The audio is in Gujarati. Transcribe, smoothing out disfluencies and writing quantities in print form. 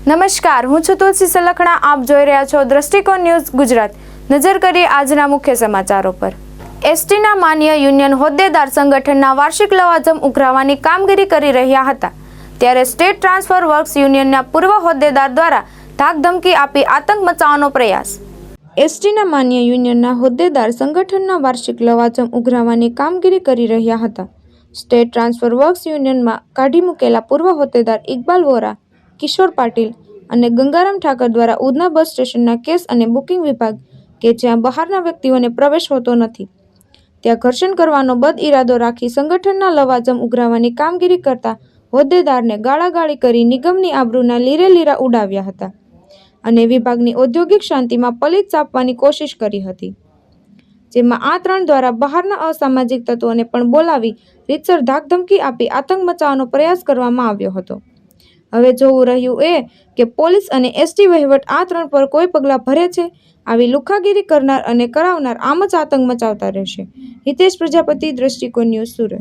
નમસ્કાર, હું છું તુલસી સલખણા. આપ જોઈ રહ્યા છો દ્રષ્ટિકોણ ન્યૂઝ ગુજરાત. નજર કરીએ આજના મુખ્ય સમાચારો પર. એસટીના માન્ય યુનિયન હોદ્દેદાર સંગઠનના વાર્ષિક લવાજમ ઉઘરાવવાની કામગીરી કરી રહ્યા હતા, ત્યારે સ્ટેટ ટ્રાન્સફર વર્ક્સ યુનિયનના પૂર્વ હોદ્દેદાર દ્વારા ધાકધમકી આપી આતંક મચાવવાનો પ્રયાસ. એસટીના માન્ય યુનિયનના હોદ્દેદાર સંગઠનના વાર્ષિક લવાજમ ઉઘરાવવાની કામગીરી કરી રહ્યા હતા. સ્ટેટ ટ્રાન્સફર વર્ક્સ યુનિયનમાં કાઢી મૂકેલા પૂર્વ હોદ્દેદાર ઇકબાલ વોરા, કિશોર પાટીલ અને ગંગારામ ઠાકર દ્વારા ઉધના બસ સ્ટેશનના કેસ અને બુકિંગ વિભાગ કે જ્યાં બહારના વ્યક્તિઓને પ્રવેશ હોતો નથી, ત્યાં ઘર્ષણ કરવાનો બદ ઇરાદો રાખી સંગઠનના લવાજમ ઉઘરાવવાની કામગીરી કરતા હોદ્દેદારને ગાળાગાળી કરી નિગમની આબરૂના લીરેલીરા ઉડાવ્યા હતા અને વિભાગની ઔદ્યોગિક શાંતિમાં પલીત ચાપવાની કોશિશ કરી હતી, જેમાં આ ત્રણ દ્વારા બહારના અસામાજિક તત્વોને પણ બોલાવી રીતસર ધાકધમકી આપી આતંક મચાવવાનો પ્રયાસ કરવામાં આવ્યો હતો. હવે જોવું રહ્યું એ કે પોલીસ અને એસટી વહીવટ આ ત્રણ પર કોઈ પગલાં ભરે છે. આવી લુખાગીરી કરનાર અને કરાવનાર આમ જ આતંક મચાવતા રહેશે. હિતેશ પ્રજાપતિ, દ્રષ્ટિકોણ ન્યૂઝ, સુરત.